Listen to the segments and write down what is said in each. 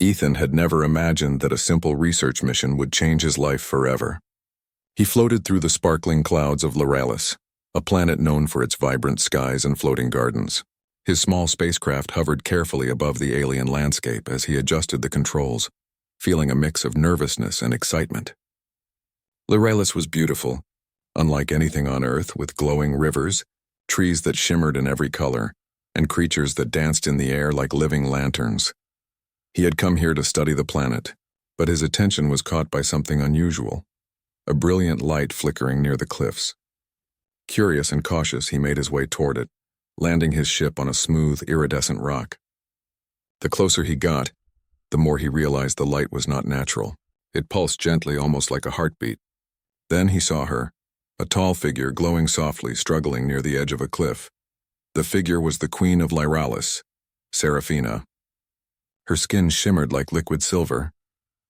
Ethan had never imagined that a simple research mission would change his life forever. He floated through the sparkling clouds of Lyralis, a planet known for its vibrant skies and floating gardens. His small spacecraft hovered carefully above the alien landscape as he adjusted the controls, feeling a mix of nervousness and excitement. Lyralis was beautiful, unlike anything on Earth, with glowing rivers, trees that shimmered in every color, and creatures that danced in the air like living lanterns. He had come here to study the planet, but his attention was caught by something unusual, a brilliant light flickering near the cliffs. Curious and cautious, he made his way toward it, landing his ship on a smooth, iridescent rock. The closer he got, the more he realized the light was not natural. It pulsed gently, almost like a heartbeat. Then he saw her, a tall figure glowing softly, struggling near the edge of a cliff. The figure was the Queen of Lyralis, Seraphina. Her skin shimmered like liquid silver,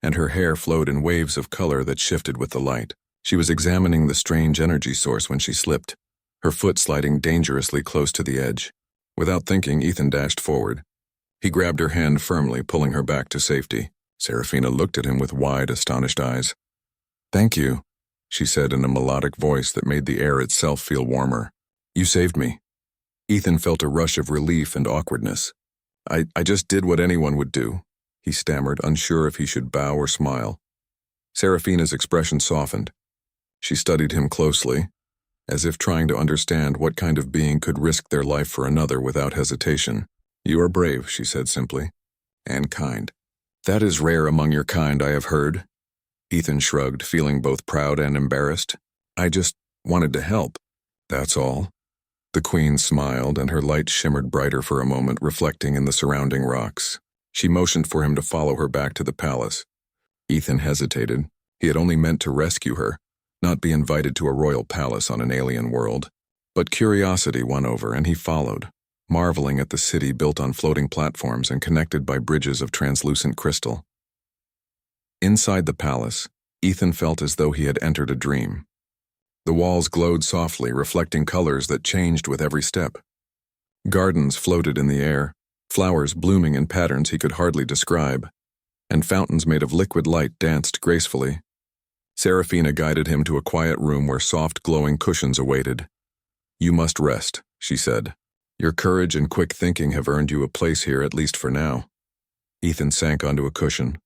and her hair flowed in waves of color that shifted with the light. She was examining the strange energy source when she slipped, her foot sliding dangerously close to the edge. Without thinking, Ethan dashed forward. He grabbed her hand firmly, pulling her back to safety. Seraphina looked at him with wide, astonished eyes. "Thank you," she said in a melodic voice that made the air itself feel warmer. "You saved me." Ethan felt a rush of relief and awkwardness. I just did what anyone would do," he stammered, unsure if he should bow or smile. Seraphina's expression softened. She studied him closely, as if trying to understand what kind of being could risk their life for another without hesitation. "You are brave," she said simply, "and kind." "That is rare among your kind, I have heard." Ethan shrugged, feeling both proud and embarrassed. "I just wanted to help, that's all." The Queen smiled, and her light shimmered brighter for a moment, reflecting in the surrounding rocks. She motioned for him to follow her back to the palace. Ethan hesitated. He had only meant to rescue her, not be invited to a royal palace on an alien world. But curiosity won over, and he followed, marveling at the city built on floating platforms and connected by bridges of translucent crystal. Inside the palace, Ethan felt as though he had entered a dream. The walls glowed softly, reflecting colors that changed with every step. Gardens floated in the air, flowers blooming in patterns he could hardly describe, and fountains made of liquid light danced gracefully. Seraphina guided him to a quiet room where soft, glowing cushions awaited. "You must rest," she said. "Your courage and quick thinking have earned you a place here, at least for now." Ethan sank onto a cushion,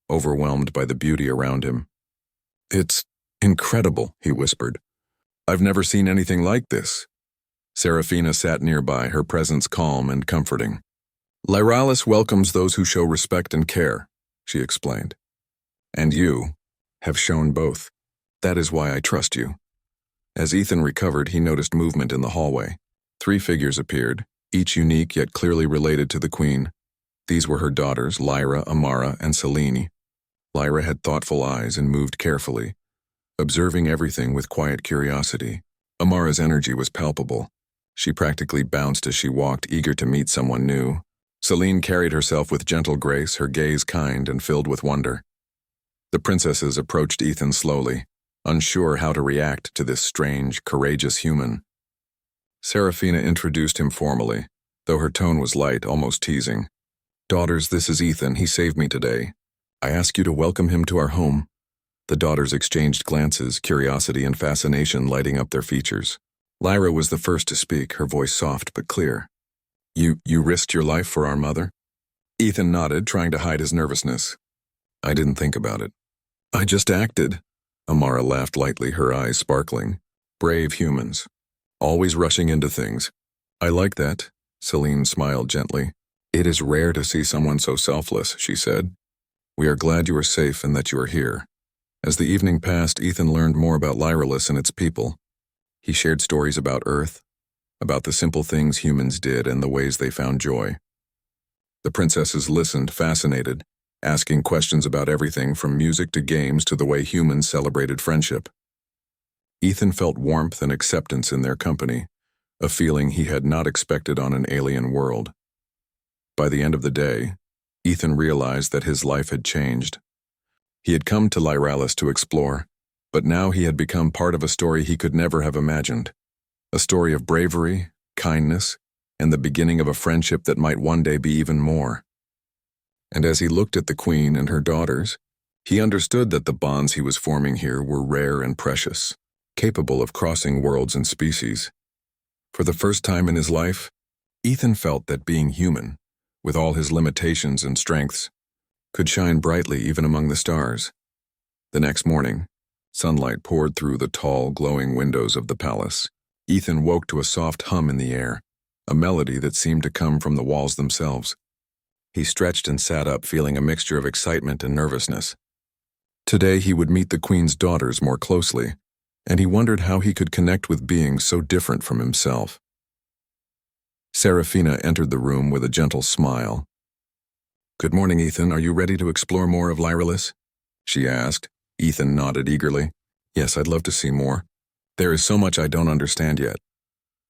overwhelmed by the beauty around him. "It's incredible," he whispered. "I've never seen anything like this." Seraphina sat nearby, her presence calm and comforting. "Lyralis welcomes those who show respect and care," she explained. "And you have shown both. That is why I trust you." As Ethan recovered, he noticed movement in the hallway. 3 figures appeared, each unique yet clearly related to the Queen. These were her daughters, Lyra, Amara, and Selene. Lyra had thoughtful eyes and moved carefully, observing everything with quiet curiosity. Amara's energy was palpable. She practically bounced as she walked, eager to meet someone new. Selene carried herself with gentle grace, her gaze kind and filled with wonder. The princesses approached Ethan slowly, unsure how to react to this strange, courageous human. Seraphina introduced him formally, though her tone was light, almost teasing. "Daughters, this is Ethan. He saved me today. I ask you to welcome him to our home." The daughters exchanged glances, curiosity and fascination lighting up their features. Lyra was the first to speak, her voice soft but clear. You risked your life for our mother?" Ethan nodded, trying to hide his nervousness. "I didn't think about it. I just acted." Amara laughed lightly, her eyes sparkling. "Brave humans. Always rushing into things." "I like that," Selene smiled gently. "It is rare to see someone so selfless," she said. "We are glad you are safe and that you are here." As the evening passed, Ethan learned more about Lyralis and its people. He shared stories about Earth, about the simple things humans did and the ways they found joy. The princesses listened, fascinated, asking questions about everything from music to games to the way humans celebrated friendship. Ethan felt warmth and acceptance in their company, a feeling he had not expected on an alien world. By the end of the day, Ethan realized that his life had changed. He had come to Lyralis to explore, but now he had become part of a story he could never have imagined. A story of bravery, kindness, and the beginning of a friendship that might one day be even more. And as he looked at the queen and her daughters, he understood that the bonds he was forming here were rare and precious, capable of crossing worlds and species. For the first time in his life, Ethan felt that being human, with all his limitations and strengths, could shine brightly even among the stars. The next morning, sunlight poured through the tall, glowing windows of the palace. Ethan woke to a soft hum in the air, a melody that seemed to come from the walls themselves. He stretched and sat up, feeling a mixture of excitement and nervousness. Today he would meet the queen's daughters more closely, and he wondered how he could connect with beings so different from himself. Serafina entered the room with a gentle smile. "Good morning, Ethan. Are you ready to explore more of Lyralis?" she asked. Ethan nodded eagerly. "Yes, I'd love to see more. There is so much I don't understand yet."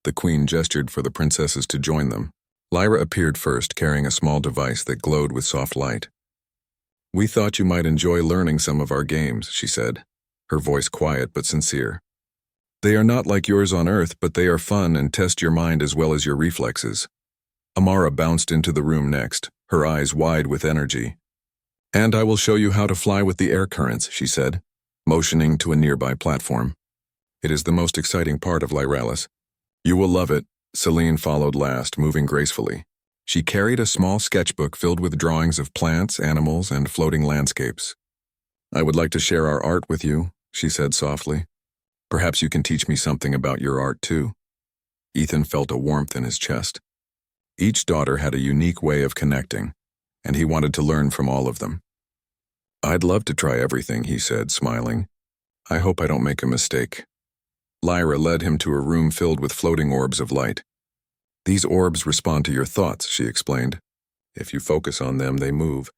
The queen gestured for the princesses to join them. Lyra appeared first, carrying a small device that glowed with soft light. "We thought you might enjoy learning some of our games," she said, her voice quiet but sincere. "They are not like yours on Earth, but they are fun and test your mind as well as your reflexes." Amara bounced into the room next, her eyes wide with energy. "And I will show you how to fly with the air currents," she said, motioning to a nearby platform. "It is the most exciting part of Lyralis. You will love it." Celine followed last, moving gracefully. She carried a small sketchbook filled with drawings of plants, animals, and floating landscapes. "I would like to share our art with you," she said softly. "Perhaps you can teach me something about your art too." Ethan felt a warmth in his chest. Each daughter had a unique way of connecting, and he wanted to learn from all of them. "I'd love to try everything," he said, smiling. "I hope I don't make a mistake." Lyra led him to a room filled with floating orbs of light. "These orbs respond to your thoughts," she explained. "If you focus on them, they move.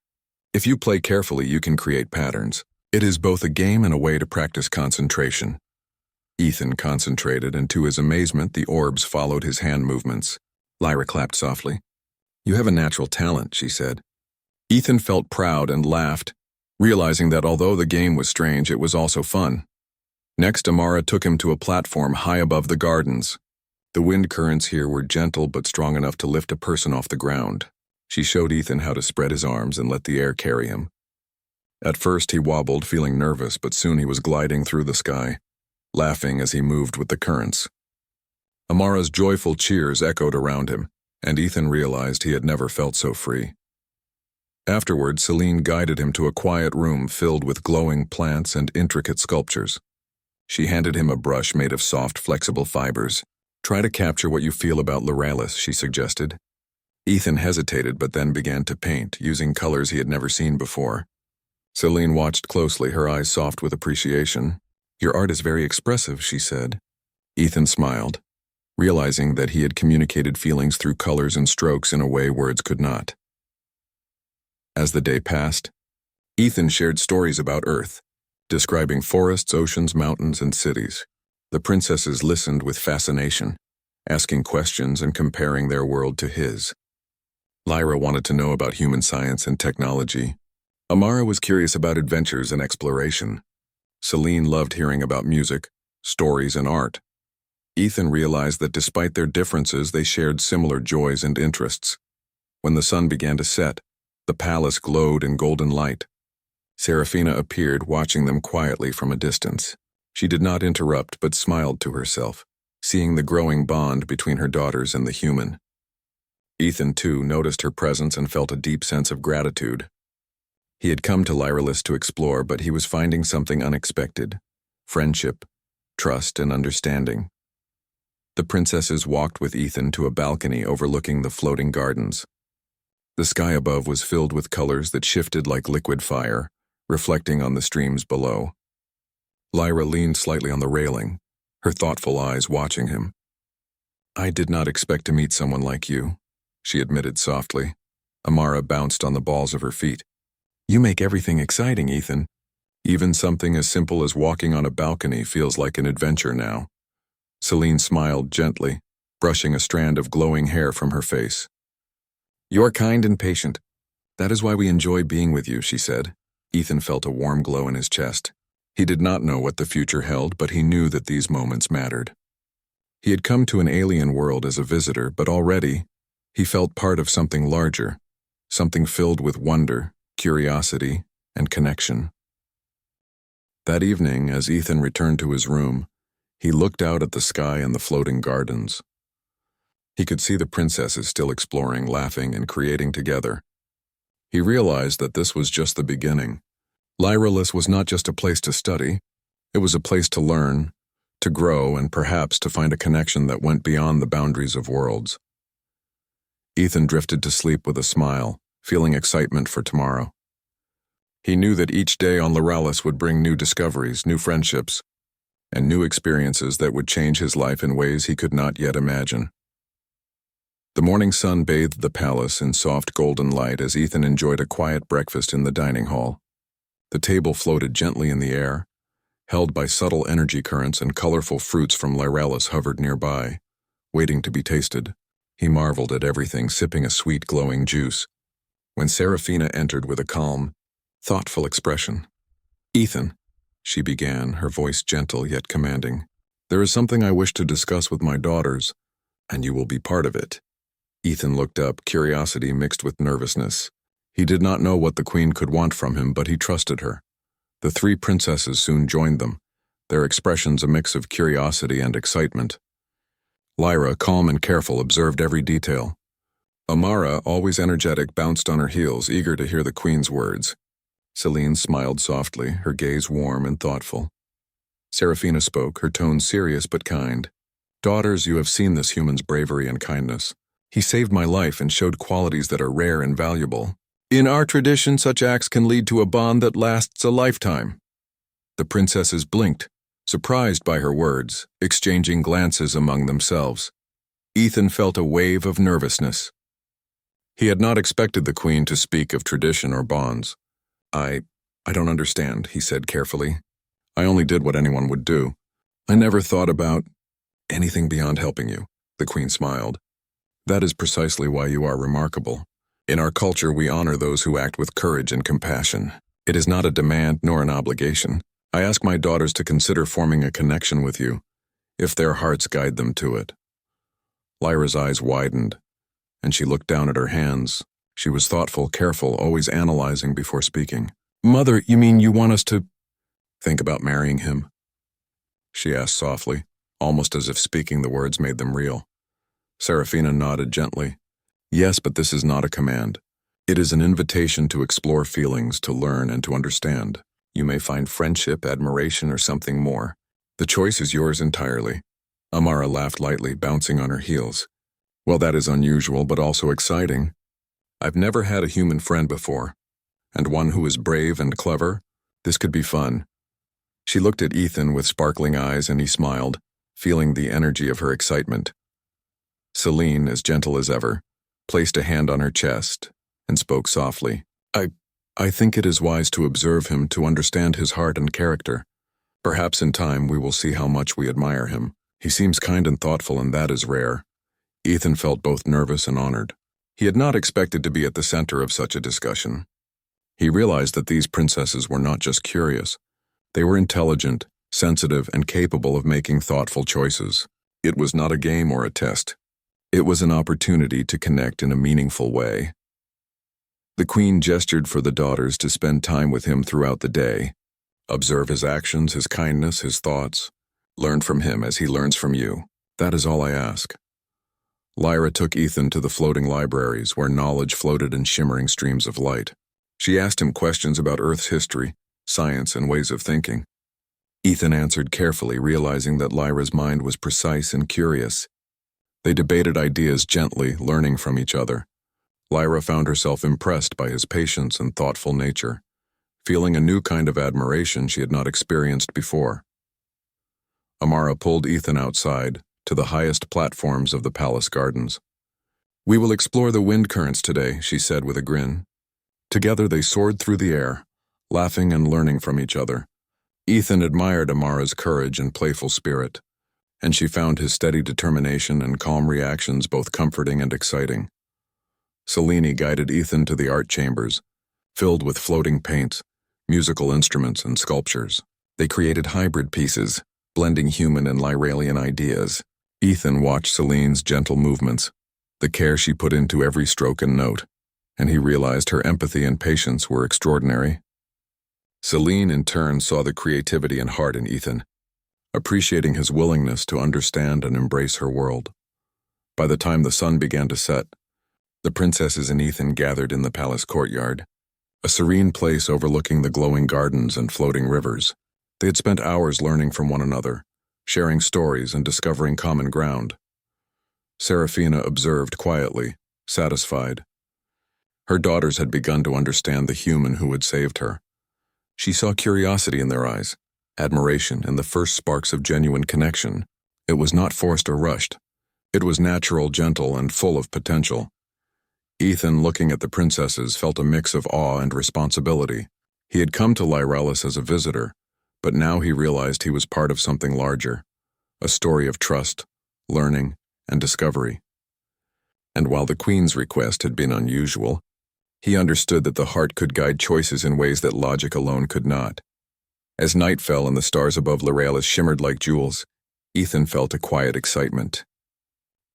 If you play carefully, you can create patterns. It is both a game and a way to practice concentration." Ethan concentrated, and to his amazement, the orbs followed his hand movements. Lyra clapped softly. "You have a natural talent," she said. Ethan felt proud and laughed, realizing that although the game was strange, it was also fun. Next, Amara took him to a platform high above the gardens. The wind currents here were gentle but strong enough to lift a person off the ground. She showed Ethan how to spread his arms and let the air carry him. At first he wobbled, feeling nervous, but soon he was gliding through the sky, laughing as he moved with the currents. Amara's joyful cheers echoed around him, and Ethan realized he had never felt so free. Afterward, Celine guided him to a quiet room filled with glowing plants and intricate sculptures. She handed him a brush made of soft, flexible fibers. "Try to capture what you feel about Lyralis," she suggested. Ethan hesitated but then began to paint, using colors he had never seen before. Celine watched closely, her eyes soft with appreciation. "Your art is very expressive," she said. Ethan smiled, realizing that he had communicated feelings through colors and strokes in a way words could not. As the day passed, Ethan shared stories about Earth, describing forests, oceans, mountains, and cities. The princesses listened with fascination, asking questions and comparing their world to his. Lyra wanted to know about human science and technology. Amara was curious about adventures and exploration. Celine loved hearing about music, stories, and art. Ethan realized that despite their differences, they shared similar joys and interests. When the sun began to set, the palace glowed in golden light. Serafina appeared, watching them quietly from a distance. She did not interrupt, but smiled to herself, seeing the growing bond between her daughters and the human. Ethan, too, noticed her presence and felt a deep sense of gratitude. He had come to Lyralis to explore, but he was finding something unexpected: friendship, trust, and understanding. The princesses walked with Ethan to a balcony overlooking the floating gardens. The sky above was filled with colors that shifted like liquid fire, reflecting on the streams below. Lyra leaned slightly on the railing, her thoughtful eyes watching him. "I did not expect to meet someone like you," she admitted softly. Amara bounced on the balls of her feet. "You make everything exciting, Ethan. Even something as simple as walking on a balcony feels like an adventure now." Celine smiled gently, brushing a strand of glowing hair from her face. "You're kind and patient. That is why we enjoy being with you," she said. Ethan felt a warm glow in his chest. He did not know what the future held, but he knew that these moments mattered. He had come to an alien world as a visitor, but already he felt part of something larger. something filled with wonder, curiosity, and connection. That evening, as Ethan returned to his room, he looked out at the sky and the floating gardens. He could see the princesses still exploring, laughing, and creating together. He realized that this was just the beginning. Lyralis was not just a place to study, it was a place to learn, to grow, and perhaps to find a connection that went beyond the boundaries of worlds. Ethan drifted to sleep with a smile, feeling excitement for tomorrow. He knew that each day on Lyralis would bring new discoveries, new friendships, and new experiences that would change his life in ways he could not yet imagine. The morning sun bathed the palace in soft golden light as Ethan enjoyed a quiet breakfast in the dining hall. The table floated gently in the air, held by subtle energy currents, and colorful fruits from Lyralis hovered nearby, waiting to be tasted. He marveled at everything, sipping a sweet, glowing juice, when Serafina entered with a calm, thoughtful expression. "Ethan," she began, her voice gentle yet commanding, "there is something I wish to discuss with my daughters, and you will be part of it." Ethan looked up, curiosity mixed with nervousness. He did not know what the queen could want from him, but he trusted her. The three princesses soon joined them, their expressions a mix of curiosity and excitement. Lyra, calm and careful, observed every detail. Amara, always energetic, bounced on her heels, eager to hear the queen's words. Celine smiled softly, her gaze warm and thoughtful. Serafina spoke, her tone serious but kind. "Daughters, you have seen this human's bravery and kindness. He saved my life and showed qualities that are rare and valuable. In our tradition, such acts can lead to a bond that lasts a lifetime." The princesses blinked, surprised by her words, exchanging glances among themselves. Ethan felt a wave of nervousness. He had not expected the queen to speak of tradition or bonds. I don't understand," he said carefully. "I only did what anyone would do. I never thought about anything beyond helping you," the queen smiled. "That is precisely why you are remarkable. In our culture, we honor those who act with courage and compassion. It is not a demand nor an obligation. I ask my daughters to consider forming a connection with you, if their hearts guide them to it." Lyra's eyes widened, and she looked down at her hands. She was thoughtful, careful, always analyzing before speaking. "Mother, you mean you want us to think about marrying him?" she asked softly, almost as if speaking the words made them real. Serafina nodded gently. "Yes, but this is not a command. It is an invitation to explore feelings, to learn, and to understand. You may find friendship, admiration, or something more. The choice is yours entirely." Amara laughed lightly, bouncing on her heels. "Well, that is unusual, but also exciting. I've never had a human friend before, and one who is brave and clever. This could be fun." She looked at Ethan with sparkling eyes, and he smiled, feeling the energy of her excitement. Celine, as gentle as ever, placed a hand on her chest and spoke softly. I think it is wise to observe him, to understand his heart and character. Perhaps in time we will see how much we admire him. He seems kind and thoughtful, and that is rare." Ethan felt both nervous and honored. He had not expected to be at the center of such a discussion. He realized that these princesses were not just curious. They were intelligent, sensitive, and capable of making thoughtful choices. It was not a game or a test. It was an opportunity to connect in a meaningful way. The queen gestured for the daughters to spend time with him throughout the day. Observe his actions, his kindness, his thoughts. Learn from him as he learns from you. That is all I ask. Lyra took Ethan to the floating libraries where knowledge floated in shimmering streams of light. She asked him questions about Earth's history, science, and ways of thinking. Ethan answered carefully, realizing that Lyra's mind was precise and curious. They debated ideas gently, learning from each other. Lyra found herself impressed by his patience and thoughtful nature, feeling a new kind of admiration she had not experienced before. Amara pulled Ethan outside, to the highest platforms of the palace gardens. "We will explore the wind currents today," she said with a grin. Together they soared through the air, laughing and learning from each other. Ethan admired Amara's courage and playful spirit, and she found his steady determination and calm reactions both comforting and exciting. Selene guided Ethan to the art chambers, filled with floating paints, musical instruments, and sculptures. They created hybrid pieces, blending human and Lyralian ideas. Ethan watched Celine's gentle movements, the care she put into every stroke and note, and he realized her empathy and patience were extraordinary. Celine, in turn, saw the creativity and heart in Ethan, appreciating his willingness to understand and embrace her world. By the time the sun began to set, the princesses and Ethan gathered in the palace courtyard, a serene place overlooking the glowing gardens and floating rivers. They had spent hours learning from one another, sharing stories and discovering common ground. Serafina observed quietly, satisfied. Her daughters had begun to understand the human who had saved her. She saw curiosity in their eyes, admiration, and the first sparks of genuine connection. It was not forced or rushed. It was natural, gentle, and full of potential. Ethan, looking at the princesses, felt a mix of awe and responsibility. He had come to Lyralis as a visitor, but now he realized he was part of something larger, a story of trust, learning, and discovery. And while the queen's request had been unusual, he understood that the heart could guide choices in ways that logic alone could not. As night fell and the stars above Lyralis shimmered like jewels, Ethan felt a quiet excitement.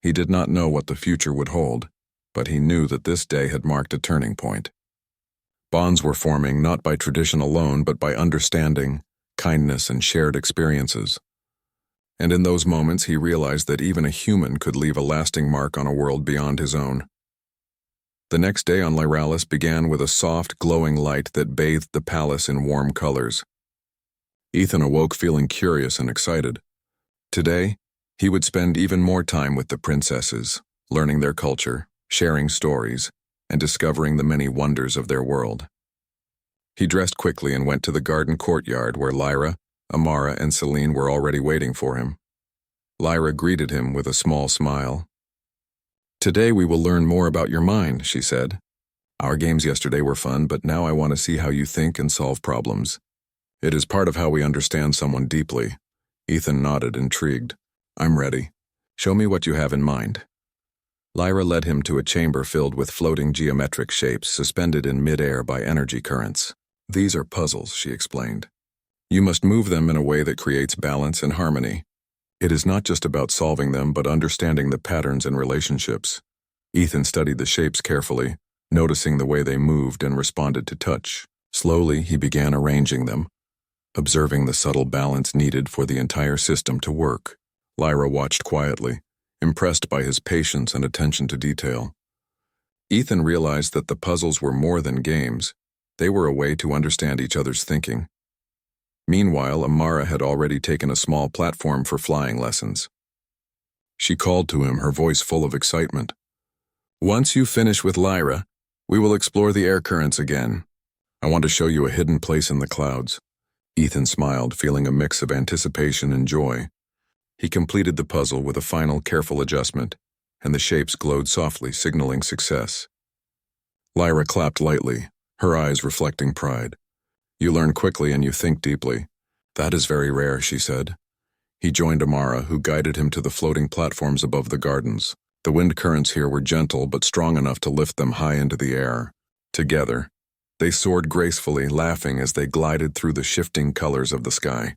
He did not know what the future would hold, but he knew that this day had marked a turning point. Bonds were forming not by tradition alone, but by understanding, kindness, and shared experiences. And in those moments he realized that even a human could leave a lasting mark on a world beyond his own. The next day on Lyralis began with a soft, glowing light that bathed the palace in warm colors. Ethan awoke feeling curious and excited. Today, he would spend even more time with the princesses, learning their culture, sharing stories, and discovering the many wonders of their world. He dressed quickly and went to the garden courtyard where Lyra, Amara, and Celine were already waiting for him. Lyra greeted him with a small smile. "Today we will learn more about your mind," she said. "Our games yesterday were fun, but now I want to see how you think and solve problems. It is part of how we understand someone deeply." Ethan nodded, intrigued. "I'm ready. Show me what you have in mind." Lyra led him to a chamber filled with floating geometric shapes suspended in mid-air by energy currents. "These are puzzles," she explained. "You must move them in a way that creates balance and harmony. It is not just about solving them, but understanding the patterns and relationships." Ethan studied the shapes carefully, noticing the way they moved and responded to touch. Slowly, he began arranging them, observing the subtle balance needed for the entire system to work. Lyra watched quietly, impressed by his patience and attention to detail. Ethan realized that the puzzles were more than games. They were a way to understand each other's thinking. Meanwhile, Amara had already taken a small platform for flying lessons. She called to him, her voice full of excitement. "Once you finish with Lyra, we will explore the air currents again. I want to show you a hidden place in the clouds." Ethan smiled, feeling a mix of anticipation and joy. He completed the puzzle with a final careful adjustment, and the shapes glowed softly, signaling success. Lyra clapped lightly, her eyes reflecting pride. "You learn quickly and you think deeply." "That is very rare," she said. He joined Amara, who guided him to the floating platforms above the gardens. The wind currents here were gentle but strong enough to lift them high into the air. Together, they soared gracefully, laughing as they glided through the shifting colors of the sky.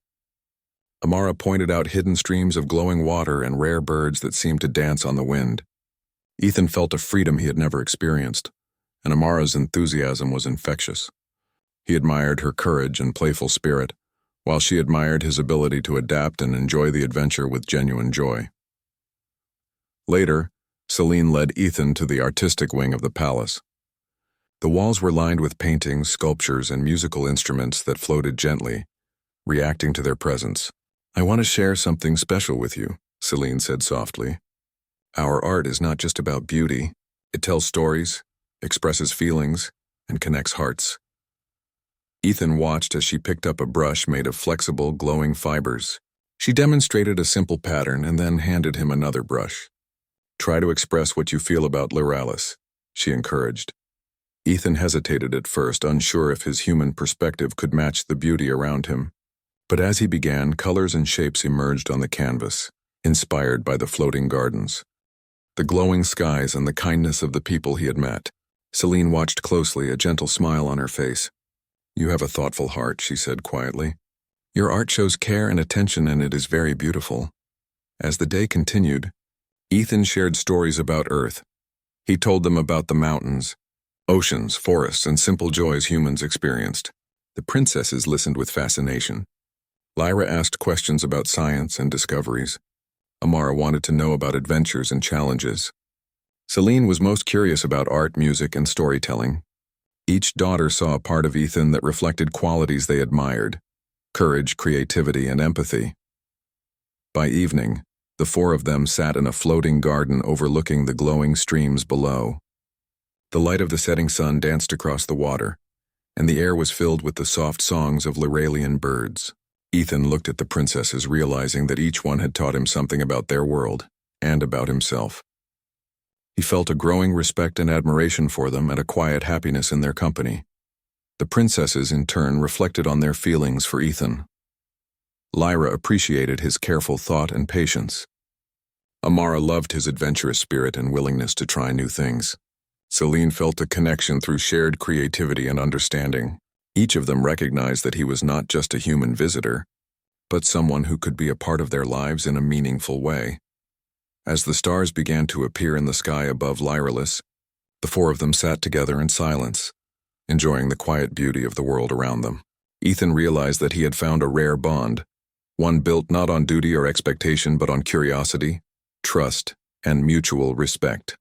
Amara pointed out hidden streams of glowing water and rare birds that seemed to dance on the wind. Ethan felt a freedom he had never experienced, and Amara's enthusiasm was infectious. He admired her courage and playful spirit, while she admired his ability to adapt and enjoy the adventure with genuine joy. Later, Celine led Ethan to the artistic wing of the palace. The walls were lined with paintings, sculptures, and musical instruments that floated gently, reacting to their presence. "I want to share something special with you," Celine said softly. "Our art is not just about beauty. It tells stories, expresses feelings, and connects hearts." Ethan watched as she picked up a brush made of flexible, glowing fibers. She demonstrated a simple pattern and then handed him another brush. "Try to express what you feel about Lyralis," she encouraged. Ethan hesitated at first, unsure if his human perspective could match the beauty around him. But as he began, colors and shapes emerged on the canvas, inspired by the floating gardens, the glowing skies, and the kindness of the people he had met. Celine watched closely, a gentle smile on her face. "You have a thoughtful heart," she said quietly. "Your art shows care and attention, and it is very beautiful." As the day continued, Ethan shared stories about Earth. He told them about the mountains, Oceans, forests, and simple joys humans experienced. The princesses listened with fascination. Lyra asked questions about science and discoveries. Amara wanted to know about adventures and challenges. Celine was most curious about art, music, and storytelling. Each daughter saw a part of Ethan that reflected qualities they admired: courage, creativity, and empathy. By evening, the four of them sat in a floating garden overlooking the glowing streams below. The light of the setting sun danced across the water, and the air was filled with the soft songs of Lyralian birds. Ethan looked at the princesses, realizing that each one had taught him something about their world and about himself. He felt a growing respect and admiration for them and a quiet happiness in their company. The princesses, in turn, reflected on their feelings for Ethan. Lyra appreciated his careful thought and patience. Amara loved his adventurous spirit and willingness to try new things. Celine felt a connection through shared creativity and understanding. Each of them recognized that he was not just a human visitor, but someone who could be a part of their lives in a meaningful way. As the stars began to appear in the sky above Lyralis, the four of them sat together in silence, enjoying the quiet beauty of the world around them. Ethan realized that he had found a rare bond, one built not on duty or expectation but on curiosity, trust, and mutual respect.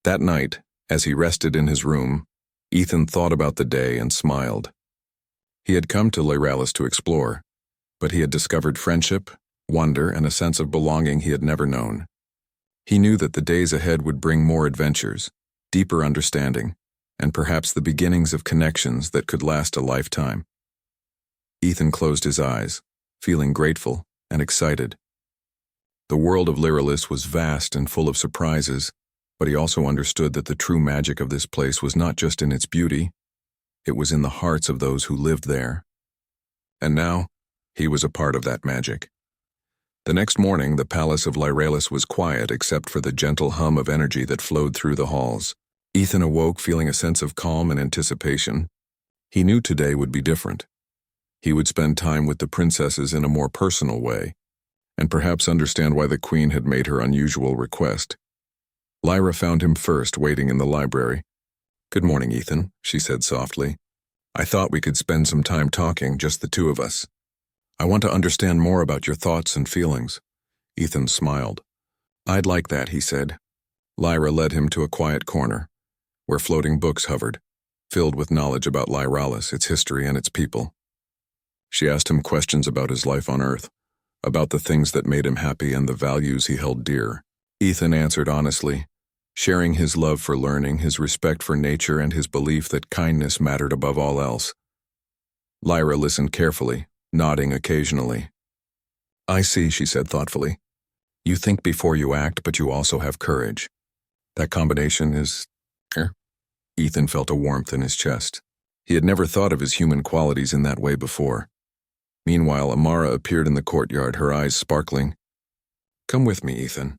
That night, as he rested in his room, Ethan thought about the day and smiled. He had come to Lyralis to explore, but he had discovered friendship, wonder, and a sense of belonging he had never known. He knew that the days ahead would bring more adventures, deeper understanding, and perhaps the beginnings of connections that could last a lifetime. Ethan closed his eyes, feeling grateful and excited. The world of Lyralis was vast and full of surprises, but he also understood that the true magic of this place was not just in its beauty, it was in the hearts of those who lived there. And now, he was a part of that magic. The next morning, the palace of Lyralis was quiet except for the gentle hum of energy that flowed through the halls. Ethan awoke feeling a sense of calm and anticipation. He knew today would be different. He would spend time with the princesses in a more personal way, and perhaps understand why the queen had made her unusual request. Lyra found him first, waiting in the library. "Good morning, Ethan," she said softly. "I thought we could spend some time talking, just the two of us. I want to understand more about your thoughts and feelings." Ethan smiled. "I'd like that," he said. Lyra led him to a quiet corner, where floating books hovered, filled with knowledge about Lyralis, its history, and its people. She asked him questions about his life on Earth, about the things that made him happy and the values he held dear. Ethan answered honestly, sharing his love for learning, his respect for nature, and his belief that kindness mattered above all else. Lyra listened carefully, nodding occasionally. "I see," she said thoughtfully. "You think before you act, but you also have courage. That combination is..." Ethan felt a warmth in his chest. He had never thought of his human qualities in that way before. Meanwhile, Amara appeared in the courtyard, her eyes sparkling. "Come with me, Ethan.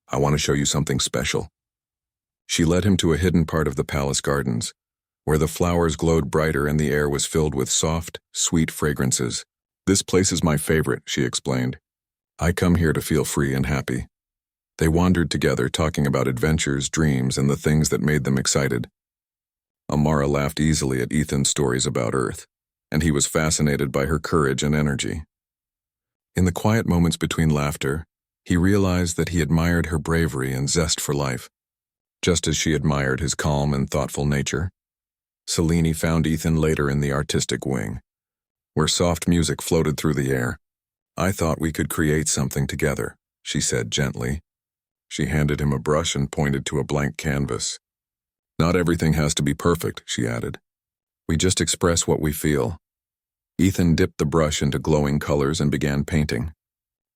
I want to show you something special." She led him to a hidden part of the palace gardens, where the flowers glowed brighter and the air was filled with soft, sweet fragrances. "This place is my favorite," she explained. "I come here to feel free and happy." They wandered together, talking about adventures, dreams, and the things that made them excited. Amara laughed easily at Ethan's stories about Earth, and he was fascinated by her courage and energy. In the quiet moments between laughter, he realized that he admired her bravery and zest for life, just as she admired his calm and thoughtful nature. Celine found Ethan later in the artistic wing, where soft music floated through the air. "I thought we could create something together," she said gently. She handed him a brush and pointed to a blank canvas. "Not everything has to be perfect," she added. "We just express what we feel." Ethan dipped the brush into glowing colors and began painting.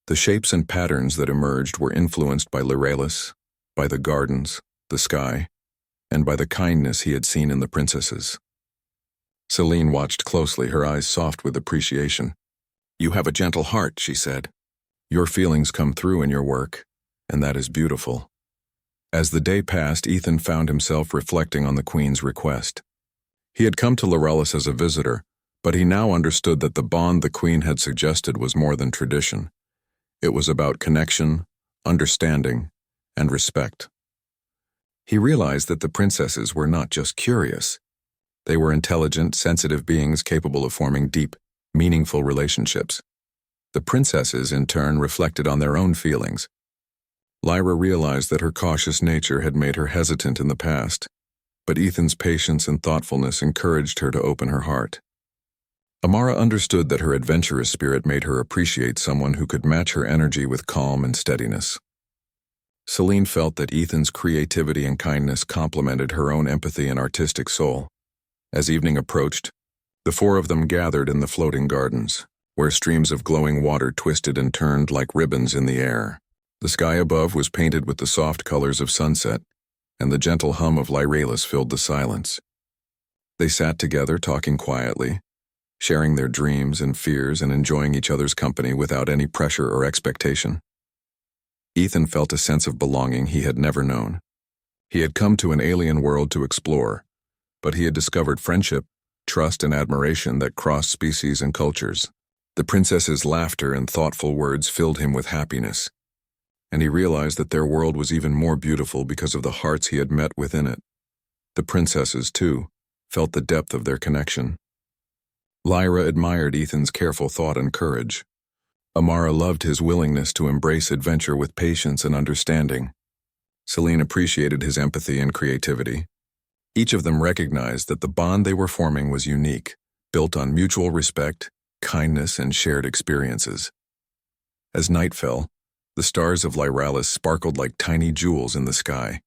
The shapes and patterns that emerged were influenced by Lyralis, by the gardens, the sky, and by the kindness he had seen in the princesses. Celine watched closely, her eyes soft with appreciation. "You have a gentle heart," she said. "Your feelings come through in your work, and that is beautiful." As the day passed, Ethan found himself reflecting on the Queen's request. He had come to Lyralis as a visitor, but he now understood that the bond the Queen had suggested was more than tradition. It was about connection, understanding, and respect. He realized that the princesses were not just curious. They were intelligent, sensitive beings capable of forming deep, meaningful relationships. The princesses, in turn, reflected on their own feelings. Lyra realized that her cautious nature had made her hesitant in the past, but Ethan's patience and thoughtfulness encouraged her to open her heart. Amara understood that her adventurous spirit made her appreciate someone who could match her energy with calm and steadiness. Celine felt that Ethan's creativity and kindness complemented her own empathy and artistic soul. As evening approached, the four of them gathered in the floating gardens, where streams of glowing water twisted and turned like ribbons in the air. The sky above was painted with the soft colors of sunset, and the gentle hum of Lyralis filled the silence. They sat together, talking quietly, sharing their dreams and fears and enjoying each other's company without any pressure or expectation. Ethan felt a sense of belonging he had never known. He had come to an alien world to explore, but he had discovered friendship, trust, and admiration that crossed species and cultures. The princess's laughter and thoughtful words filled him with happiness, and he realized that their world was even more beautiful because of the hearts he had met within it. The princesses, too, felt the depth of their connection. Lyra admired Ethan's careful thought and courage. Amara loved his willingness to embrace adventure with patience and understanding. Celine appreciated his empathy and creativity. Each of them recognized that the bond they were forming was unique, built on mutual respect, kindness, and shared experiences. As night fell, the stars of Lyralis sparkled like tiny jewels in the sky.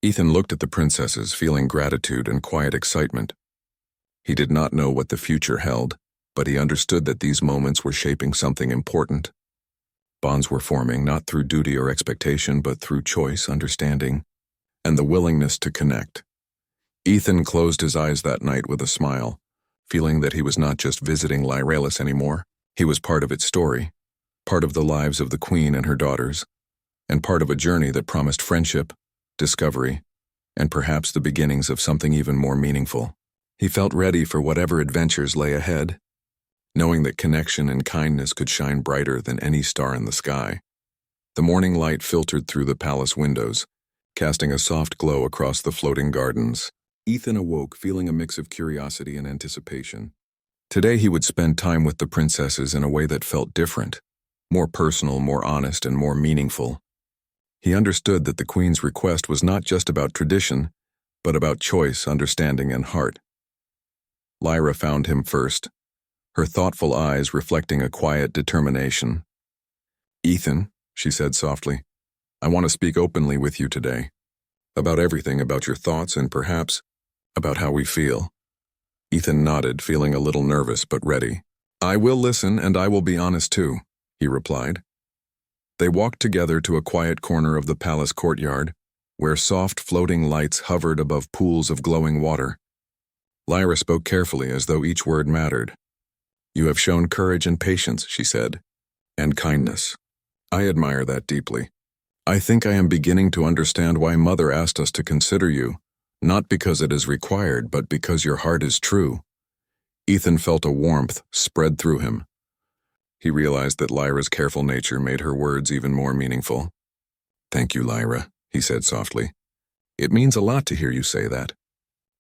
Ethan looked at the princesses, feeling gratitude and quiet excitement. He did not know what the future held, but he understood that these moments were shaping something important. Bonds were forming not through duty or expectation, but through choice, understanding, and the willingness to connect. Ethan closed his eyes that night with a smile, feeling that he was not just visiting Lyralis anymore. He was part of its story, part of the lives of the queen and her daughters, and part of a journey that promised friendship, discovery, and perhaps the beginnings of something even more meaningful. He felt ready for whatever adventures lay ahead, knowing that connection and kindness could shine brighter than any star in the sky. The morning light filtered through the palace windows, casting a soft glow across the floating gardens. Ethan awoke feeling a mix of curiosity and anticipation. Today he would spend time with the princesses in a way that felt different, more personal, more honest, and more meaningful. He understood that the queen's request was not just about tradition, but about choice, understanding, and heart. Lyra found him first, her thoughtful eyes reflecting a quiet determination. "Ethan," she said softly, "I want to speak openly with you today. About everything, about your thoughts, and perhaps about how we feel." Ethan nodded, feeling a little nervous but ready. "I will listen, and I will be honest too," he replied. They walked together to a quiet corner of the palace courtyard, where soft floating lights hovered above pools of glowing water. Lyra spoke carefully, as though each word mattered. "You have shown courage and patience," she said, "and kindness. I admire that deeply. I think I am beginning to understand why Mother asked us to consider you, not because it is required, but because your heart is true." Ethan felt a warmth spread through him. He realized that Lyra's careful nature made her words even more meaningful. "Thank you, Lyra," he said softly. "It means a lot to hear you say that.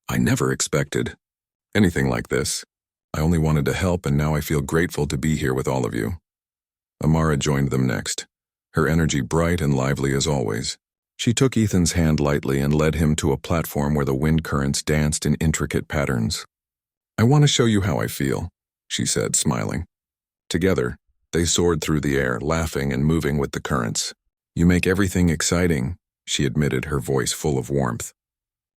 I never expected anything like this. I only wanted to help, and now I feel grateful to be here with all of you." Amara joined them next, her energy bright and lively as always. She took Ethan's hand lightly and led him to a platform where the wind currents danced in intricate patterns. "I want to show you how I feel," she said, smiling. Together, they soared through the air, laughing and moving with the currents. "You make everything exciting," she admitted, her voice full of warmth.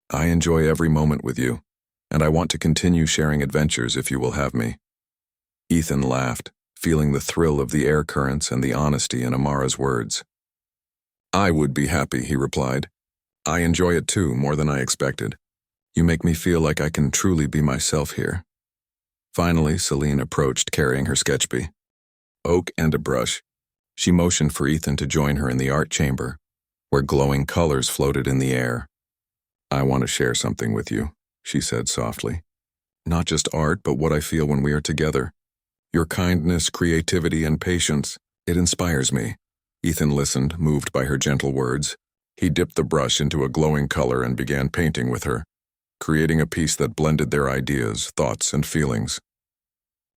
"I enjoy every moment with you, and I want to continue sharing adventures if you will have me." Ethan laughed, feeling the thrill of the air currents and the honesty in Amara's words. "I would be happy," he replied. "I enjoy it too, more than I expected. You make me feel like I can truly be myself here." Finally, Celine approached, carrying her sketchby, oak, and a brush. She motioned for Ethan to join her in the art chamber, where glowing colors floated in the air. "I want to share something with you," she said softly. "Not just art, but what I feel when we are together. Your kindness, creativity, and patience, it inspires me." Ethan listened, moved by her gentle words. He dipped the brush into a glowing color and began painting with her, creating a piece that blended their ideas, thoughts, and feelings.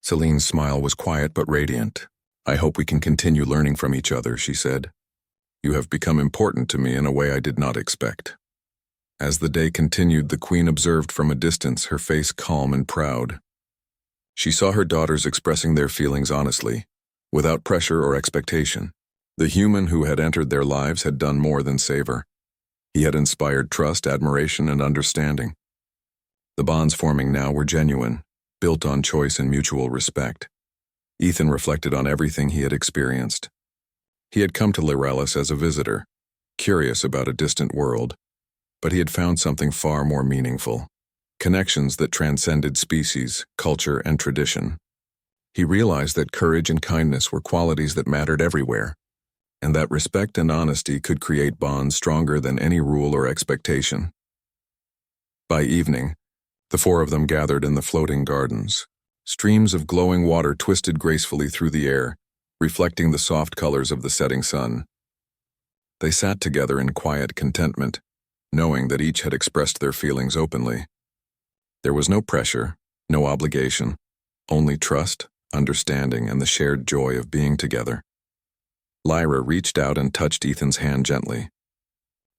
Celine's smile was quiet but radiant. "I hope we can continue learning from each other," she said. "You have become important to me in a way I did not expect." As the day continued, the queen observed from a distance, her face calm and proud. She saw her daughters expressing their feelings honestly, without pressure or expectation. The human who had entered their lives had done more than savor. He had inspired trust, admiration, and understanding. The bonds forming now were genuine, built on choice and mutual respect. Ethan reflected on everything he had experienced. He had come to Liralis as a visitor, curious about a distant world, but he had found something far more meaningful: connections that transcended species, culture, and tradition. He realized that courage and kindness were qualities that mattered everywhere, and that respect and honesty could create bonds stronger than any rule or expectation. By evening, the four of them gathered in the floating gardens. Streams of glowing water twisted gracefully through the air, reflecting the soft colors of the setting sun. They sat together in quiet contentment, knowing that each had expressed their feelings openly. There was no pressure, no obligation, only trust, understanding, and the shared joy of being together. Lyra reached out and touched Ethan's hand gently.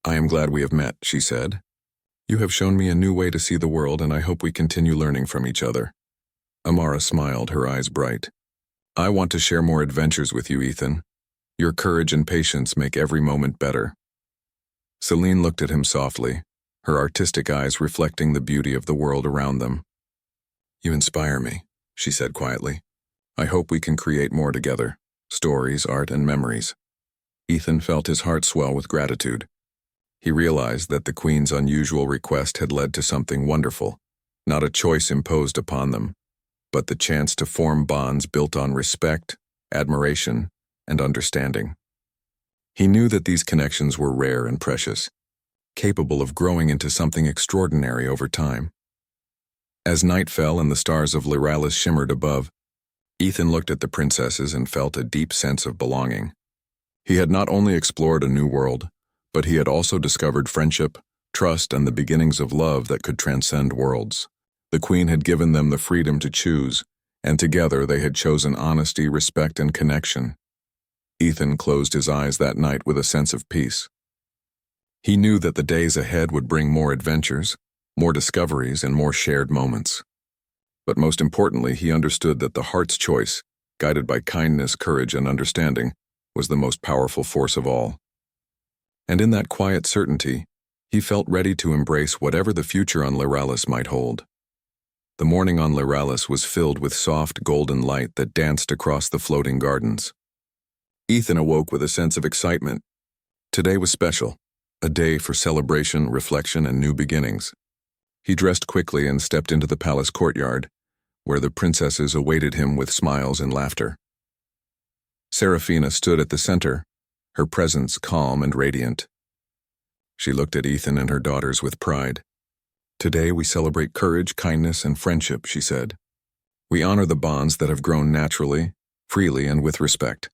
"I am glad we have met," she said. "You have shown me a new way to see the world, and I hope we continue learning from each other." Amara smiled, her eyes bright. "I want to share more adventures with you, Ethan. Your courage and patience make every moment better." Celine looked at him softly, her artistic eyes reflecting the beauty of the world around them. "You inspire me," she said quietly. "I hope we can create more together. Stories, art, and memories." Ethan felt his heart swell with gratitude. He realized that the Queen's unusual request had led to something wonderful, not a choice imposed upon them, but the chance to form bonds built on respect, admiration, and understanding. He knew that these connections were rare and precious, capable of growing into something extraordinary over time. As night fell and the stars of Liralis shimmered above, Ethan looked at the princesses and felt a deep sense of belonging. He had not only explored a new world, but he had also discovered friendship, trust, and the beginnings of love that could transcend worlds. The Queen had given them the freedom to choose, and together they had chosen honesty, respect, and connection. Ethan closed his eyes that night with a sense of peace. He knew that the days ahead would bring more adventures, more discoveries, and more shared moments. But most importantly, he understood that the heart's choice, guided by kindness, courage, and understanding, was the most powerful force of all. And in that quiet certainty, he felt ready to embrace whatever the future on Liralis might hold. The morning on Liralis was filled with soft, golden light that danced across the floating gardens. Ethan awoke with a sense of excitement. Today was special, a day for celebration, reflection, and new beginnings. He dressed quickly and stepped into the palace courtyard, where the princesses awaited him with smiles and laughter. Serafina stood at the center, her presence calm and radiant. She looked at Ethan and her daughters with pride. "Today we celebrate courage, kindness, and friendship," she said. "We honor the bonds that have grown naturally, freely, and with respect.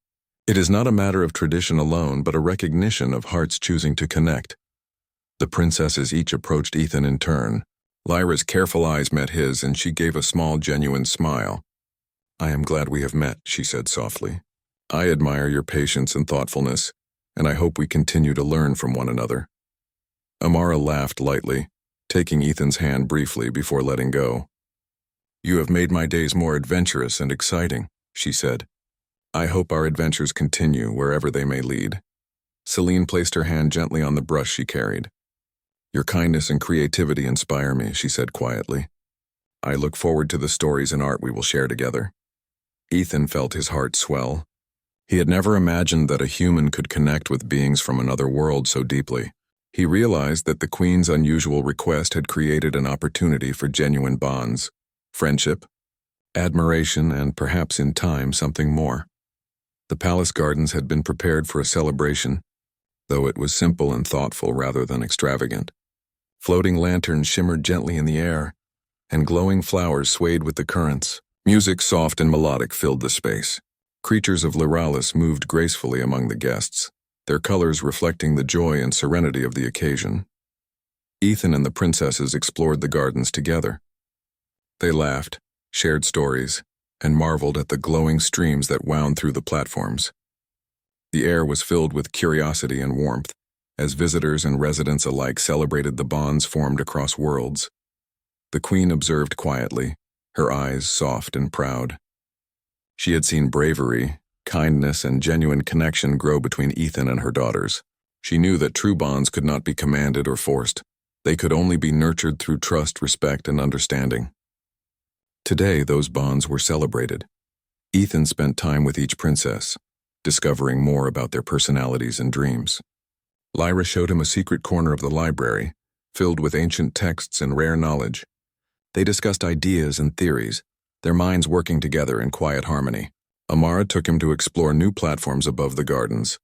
It is not a matter of tradition alone, but a recognition of hearts choosing to connect." The princesses each approached Ethan in turn. Lyra's careful eyes met his, and she gave a small, genuine smile. "I am glad we have met," she said softly. "I admire your patience and thoughtfulness, and I hope we continue to learn from one another." Amara laughed lightly, taking Ethan's hand briefly before letting go. "You have made my days more adventurous and exciting," she said. "I hope our adventures continue wherever they may lead." Celine placed her hand gently on the brush she carried. "Your kindness and creativity inspire me," she said quietly. "I look forward to the stories and art we will share together." Ethan felt his heart swell. He had never imagined that a human could connect with beings from another world so deeply. He realized that the Queen's unusual request had created an opportunity for genuine bonds, friendship, admiration, and perhaps in time something more. The palace gardens had been prepared for a celebration, though it was simple and thoughtful rather than extravagant. Floating lanterns shimmered gently in the air, and glowing flowers swayed with the currents. Music soft and melodic filled the space. Creatures of Liralis moved gracefully among the guests, their colors reflecting the joy and serenity of the occasion. Ethan and the princesses explored the gardens together. They laughed, shared stories, and marveled at the glowing streams that wound through the platforms. The air was filled with curiosity and warmth, as visitors and residents alike celebrated the bonds formed across worlds. The queen observed quietly, her eyes soft and proud. She had seen bravery, kindness, and genuine connection grow between Ethan and her daughters. She knew that true bonds could not be commanded or forced. They could only be nurtured through trust, respect, and understanding. Today, those bonds were celebrated. Ethan spent time with each princess, discovering more about their personalities and dreams. Lyra showed him a secret corner of the library, filled with ancient texts and rare knowledge. They discussed ideas and theories, their minds working together in quiet harmony. Amara took him to explore new platforms above the gardens,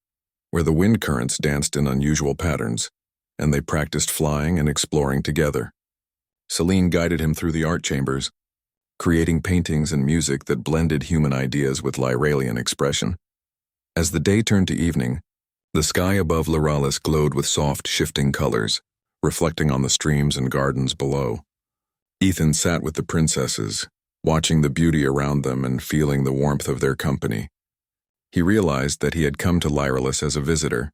where the wind currents danced in unusual patterns, and they practiced flying and exploring together. Celine guided him through the art chambers, creating paintings and music that blended human ideas with Lyralian expression. As the day turned to evening, the sky above Lyralis glowed with soft, shifting colors, reflecting on the streams and gardens below. Ethan sat with the princesses, watching the beauty around them and feeling the warmth of their company. He realized that he had come to Lyralis as a visitor,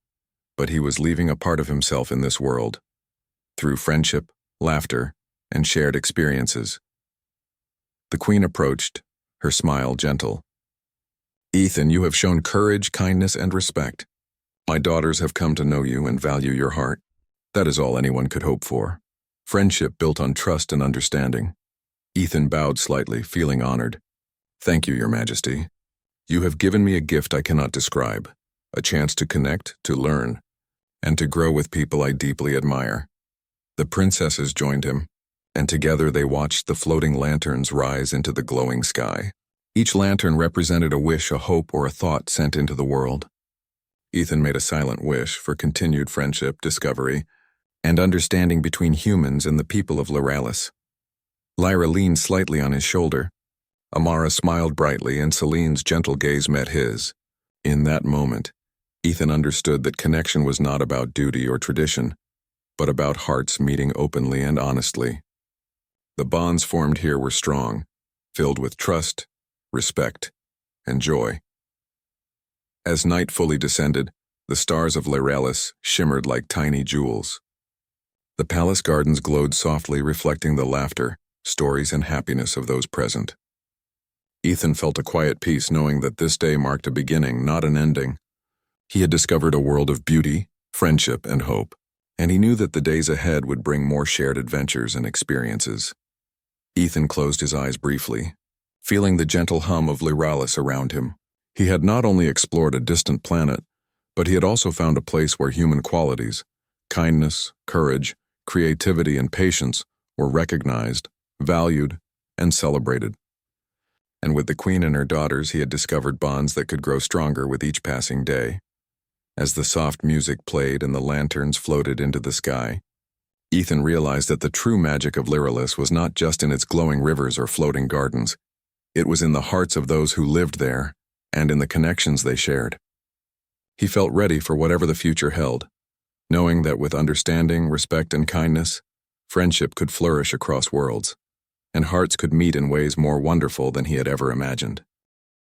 but he was leaving a part of himself in this world, through friendship, laughter, and shared experiences. The queen approached, her smile gentle. "Ethan, you have shown courage, kindness, and respect. My daughters have come to know you and value your heart. That is all anyone could hope for. Friendship built on trust and understanding." Ethan bowed slightly, feeling honored. "Thank you, Your Majesty. You have given me a gift I cannot describe, a chance to connect, to learn, and to grow with people I deeply admire." The princesses joined him, and together they watched the floating lanterns rise into the glowing sky. Each lantern represented a wish, a hope, or a thought sent into the world. Ethan made a silent wish for continued friendship, discovery, and understanding between humans and the people of Lyralis. Lyra leaned slightly on his shoulder. Amara smiled brightly, and Celine's gentle gaze met his. In that moment, Ethan understood that connection was not about duty or tradition, but about hearts meeting openly and honestly. The bonds formed here were strong, filled with trust, respect, and joy. As night fully descended, the stars of Lyralis shimmered like tiny jewels. The palace gardens glowed softly, reflecting the laughter, stories, and happiness of those present. Ethan felt a quiet peace knowing that this day marked a beginning, not an ending. He had discovered a world of beauty, friendship, and hope, and he knew that the days ahead would bring more shared adventures and experiences. Ethan closed his eyes briefly, feeling the gentle hum of Lyralis around him. He had not only explored a distant planet, but he had also found a place where human qualities, kindness, courage, creativity, and patience were recognized, valued, and celebrated. And with the queen and her daughters, he had discovered bonds that could grow stronger with each passing day. As the soft music played and the lanterns floated into the sky, Ethan realized that the true magic of Lyralis was not just in its glowing rivers or floating gardens. It was in the hearts of those who lived there and in the connections they shared. He felt ready for whatever the future held, knowing that with understanding, respect, and kindness, friendship could flourish across worlds, and hearts could meet in ways more wonderful than he had ever imagined.